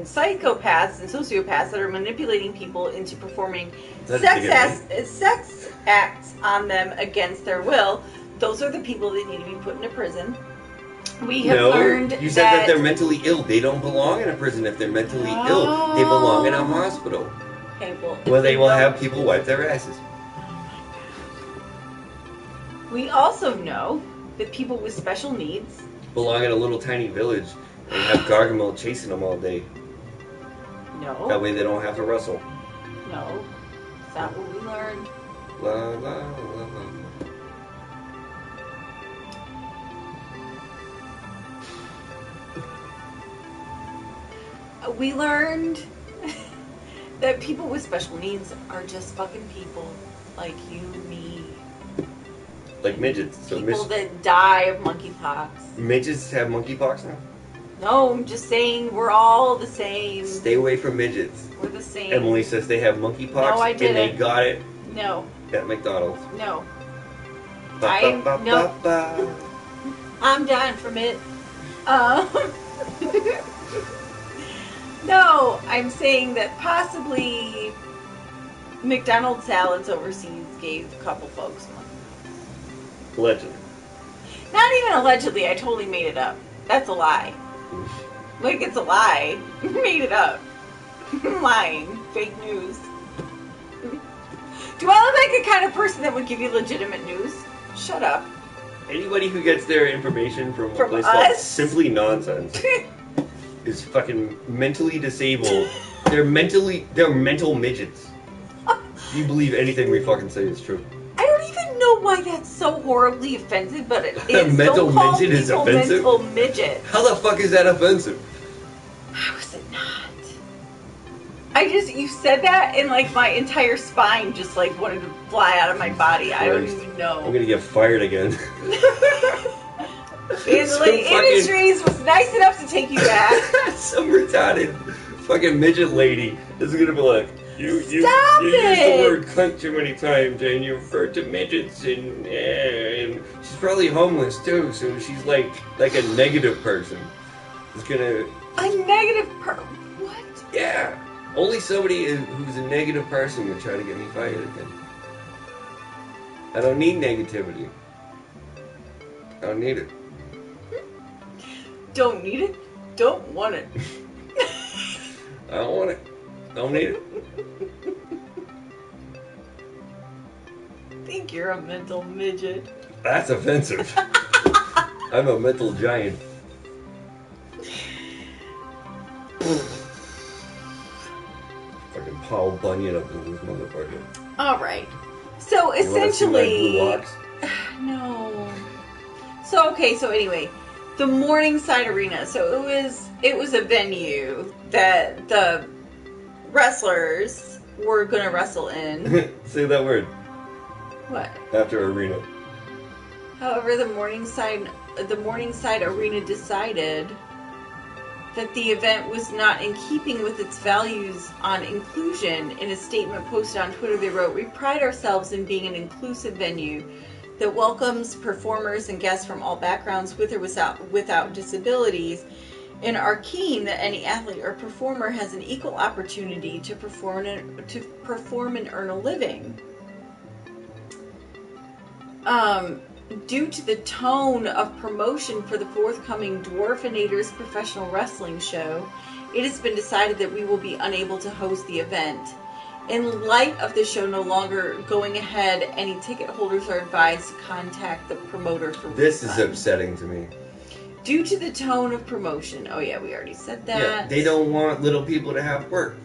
psychopaths and sociopaths that are manipulating people into performing That's sex acts on them against their will, those are the people that need to be put into prison. We have learned you said that they're mentally ill. They don't belong in a prison if they're mentally ill. They belong in a hospital Okay, well, where they will have people wipe their asses. We also know that people with special needs Belong in a little tiny village and have Gargamel chasing them all day. That no, way they don't have to wrestle. no, it's not what we learned. La la la la. We learned that people with special needs are just fucking people like you and me. Like midgets. So People that die of monkeypox. midgets have monkeypox now? No, I'm just saying we're all the same. Stay away from midgets. We're the same. Emily says they have monkeypox No, I and they didn't. got it No, at McDonald's. no. Ba, ba, ba, no. ba, ba. I'm dying from it. No, I'm saying that possibly McDonald's salads overseas gave a couple folks one. Allegedly. Not even allegedly, I totally made it up. That's a lie. Like, it's a lie. You made it up. Lying. Fake news. Do I look like the kind of person that would give you legitimate news? Shut up. Anybody who gets their information from a From place called us? Simply Nonsense is fucking mentally disabled. They're mental midgets. You believe anything we fucking say is true. I don't even know why that's so horribly offensive, but it is. Mental Don't call midget is people offensive? Mental midget. How the fuck is that offensive? How is it not? You said that and like my entire spine just like wanted to fly out of my body. I don't Christ. even I'm know. gonna get fired again. Industries was nice enough to take you back. Some retarded fucking midget lady is gonna be like, you Stop use it! the word cunt too many times, and you refer to midgets, and she's probably homeless too, so she's like a negative person. It's gonna A negative what? yeah. Only somebody who's a negative person would try to get me fired again. I don't need negativity. I don't need it. Don't need it? Don't want it. I don't want it. Don't need it. Think you're a mental midget. That's offensive. I'm a mental giant. Fucking Paul Bunyan up in this motherfucker. Alright. So You wanna see my essentially. blue locks? No. So anyway, the Morningside Arena. So it was a venue that the wrestlers were gonna wrestle in. Say that word. What? After arena. However, the Morningside Arena decided that the event was not in keeping with its values on inclusion. In a statement posted on Twitter, they wrote, "We pride ourselves in being an inclusive venue that welcomes performers and guests from all backgrounds with or without disabilities, and are keen that any athlete or performer has an equal opportunity to perform and earn a living." Due to the tone of promotion for the forthcoming Dwarfinators professional wrestling show, it has been decided that we will be unable to host the event. In light of the show no longer going ahead, any ticket holders are advised to contact the promoter for This is refund. upsetting to me. Due to the tone of promotion. Oh yeah, we already said that. Yeah, they don't want little people to have work.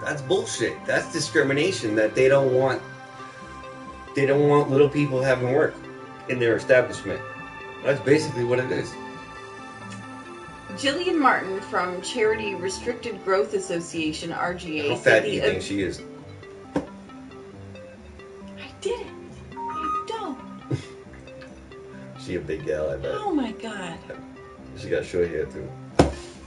That's bullshit. That's discrimination. That they don't want little people having work in their establishment. That's basically what it is. Jillian Martin from Charity Restricted Growth Association, RGA. How fat do you think she is? I didn't. I don't. She a big gal, I bet. Oh my god. She got short hair too.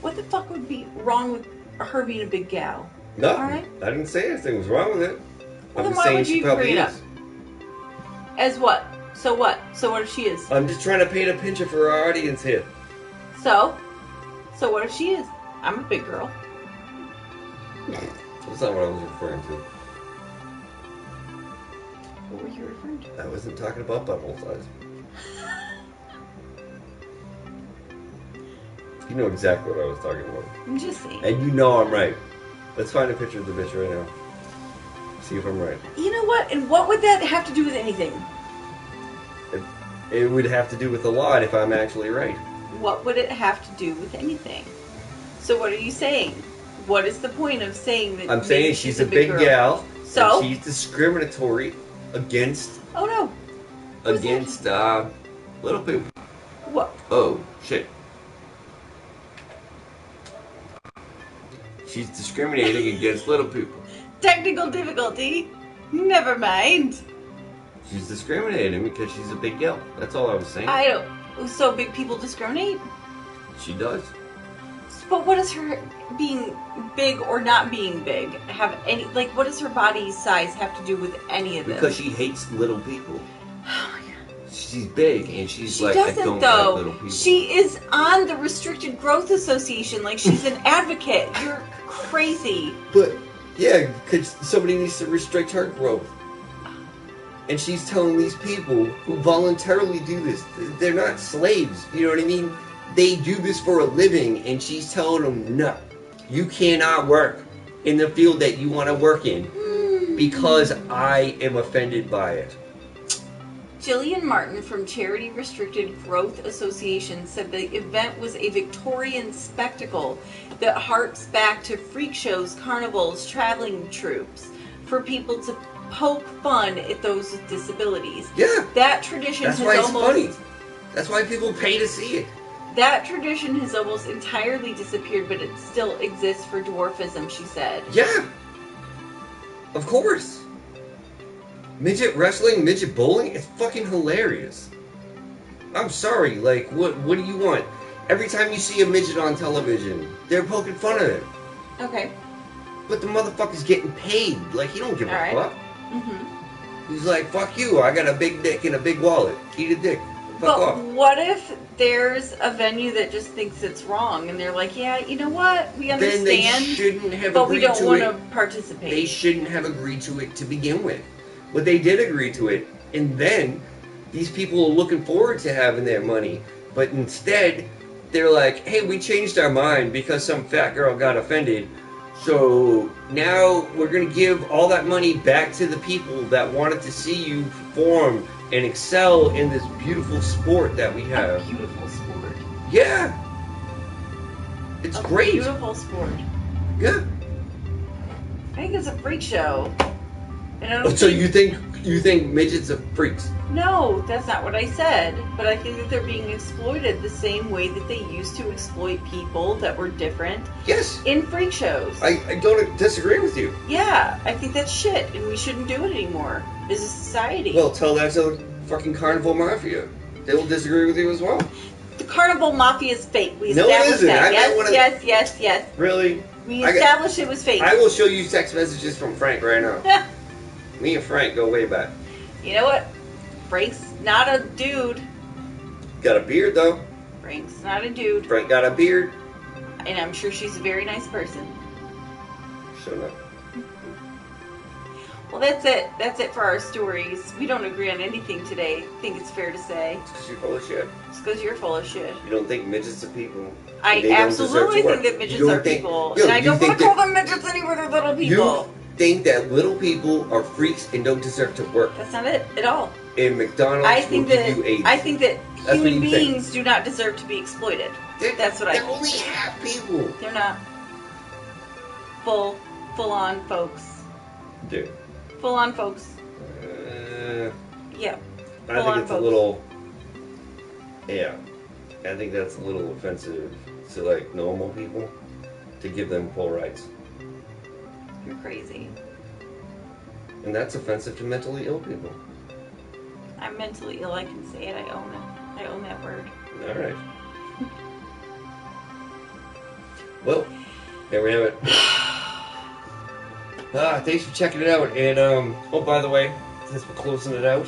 What the fuck would be wrong with her being a big gal? Nothing. All right. I didn't say anything was wrong with it. Well, I'm then just why saying would she you probably bring it up? is. As what? So what? So what if she is? I'm just trying to paint a picture for our audience here. So what if she is? I'm a big girl. That's not what I was referring to. What were you referring to? I wasn't talking about butthole size. You know exactly what I was talking about. I'm just saying. And you know I'm right. Let's find a picture of the bitch right now. See if I'm right. You know what? And what would that have to do with anything? It would have to do with a lot if I'm actually right. What would it have to do with anything? So what are you saying? What is the point of saying that? I'm saying maybe she's a big girl? gal. So? And she's discriminatory against Oh no. little people. What? Oh shit. She's discriminating against little people. Technical difficulty. Never mind. She's discriminating because she's a big gal. That's all I was saying. I don't. So big people discriminate? She does. But what does her being big or not being big have any, like, what does her body size have to do with any of this? Because she hates little people. Oh my god. She's big and she's She like, I doesn't, don't though. like little people. She is on the Restricted Growth Association. Like, she's an advocate. You're crazy. But, yeah, because somebody needs to restrict her growth. And she's telling these people who voluntarily do this, they're not slaves, you know what I mean? They do this for a living, and she's telling them, no, you cannot work in the field that you want to work in because I am offended by it. Jillian Martin from Charity Restricted Growth Association said the event was a Victorian spectacle that harks back to freak shows, carnivals, traveling troupes for people to poke fun at those with disabilities. Yeah. That tradition That's has why it's almost funny. That's why people pay to see it. That tradition has almost entirely disappeared, but it still exists for dwarfism, she said. Yeah. Of course. Midget wrestling, midget bowling, it's fucking hilarious. I'm sorry, like, what do you want? Every time you see a midget on television, they're poking fun at it. Okay. But the motherfucker's getting paid. Like, he don't give a All right. fuck. Mm-hmm. He's like, fuck you. I got a big dick and a big wallet. Eat a dick. Fuck But off. what if there's a venue that just thinks it's wrong and they're like, yeah, you know what? We Then they understand, shouldn't have but we agreed don't to want it. to participate. They shouldn't have agreed to it to begin with. But they did agree to it. And then these people are looking forward to having their money. But instead, they're like, hey, we changed our mind because some fat girl got offended. So now we're going to give all that money back to the people that wanted to see you perform and excel in this beautiful sport that we have. A beautiful sport. Yeah. It's A great. beautiful sport. Yeah. I think it's a freak show. And I don't So think... you think midgets are freaks? No, that's not what I said. But I think that they're being exploited the same way that they used to exploit people that were different Yes. in freak shows. I don't disagree with you. Yeah, I think that's shit, and we shouldn't do it anymore as a society. Well, tell that to the fucking Carnival Mafia. They will disagree with you as well. The Carnival Mafia is fake. We No, it established isn't. that. I met one of- Yes. Really? We established it was fake. I will show you text messages from Frank right now. Me and Frank go way back. You know what? Frank's not a dude. Got a beard though. Frank's not a dude. Frank got a beard. And I'm sure she's a very nice person. Shut up. Well, that's it. That's it for our stories. We don't agree on anything today. I think it's fair to say. It's because you're full of shit. It's because you're full of shit. You don't think midgets are people. I They don't deserve absolutely to work. think that midgets You don't are think- people. Yo, and I you don't want think to call that- them midgets anymore. They're little You people. think that little people are freaks and don't deserve to work. That's not it at all. And McDonald's I will think give that you AIDS. I think that That's what human you think. beings do not deserve to be exploited. That's what I They're think. only half people. They're not full on folks. Dude. Full on folks. I Yeah. think Full-on it's a folks. little. Yeah. I think that's a little offensive to like normal people to give them full rights. You're crazy. And that's offensive to mentally ill people. I'm mentally ill. I can say it. I own it. I own that word. Alright. Well, there we have it. Thanks for checking it out. And, oh, by the way, since we're closing it out,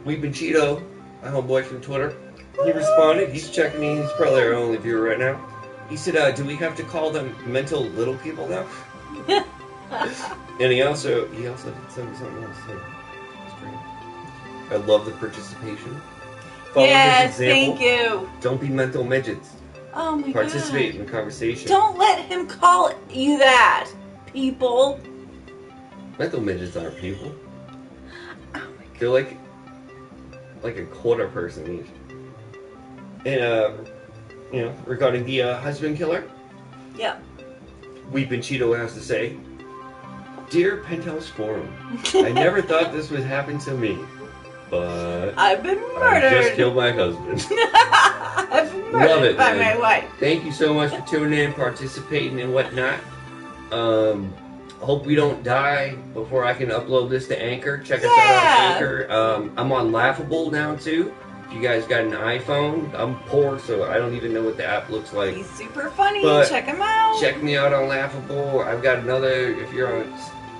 We've Been Cheeto, my homeboy from Twitter, he responded. He's checking in. He's probably our only viewer right now. He said, do we have to call them mental little people now? And he also did send me something else too. It's great. I love the participation. Follow Yes, his example. thank you. Don't be mental midgets. Oh my Participate god. in the conversation. Don't let him call you that, people. Mental midgets aren't people. Oh my god. They're like a quarter person each. And regarding the husband killer, Yeah. We've Been Cheeto has to say, Dear Penthouse Forum, I never thought this would happen to me, but I've been I just murdered. killed my husband. I've been murdered Love it, by man. my wife. Thank you so much for tuning in, participating, and whatnot. Hope we don't die before I can upload this to Anchor. Check us out on Anchor. I'm on Laughable now too. If you guys got an iPhone, I'm poor, so I don't even know what the app looks like. He's super funny. But Check him out. Check me out on Laughable. I've got another, if you're on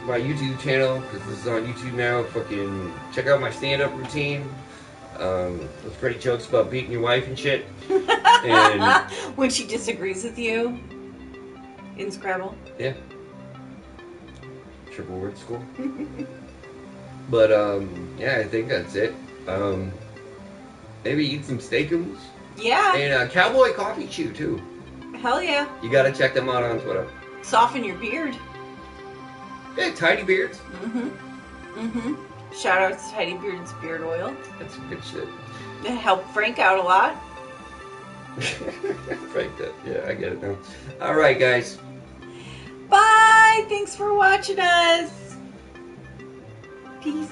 my YouTube channel, because this is on YouTube now, fucking check out my stand-up routine. Those great jokes about beating your wife and shit. And when she disagrees with you in Scrabble. yeah. Triple word school. But yeah, I think that's it. Maybe eat some steakums. Yeah. And Cowboy Coffee Chew too. Hell yeah. You gotta check them out on Twitter. Soften your beard. Hey, Tidy Beards. Mm-hmm. Shout out to Tidy Beard's beard oil. That's some good shit. It helped Frank out a lot. Frank, yeah, I get it now. Alright, guys. Bye. Thanks for watching us. Peace.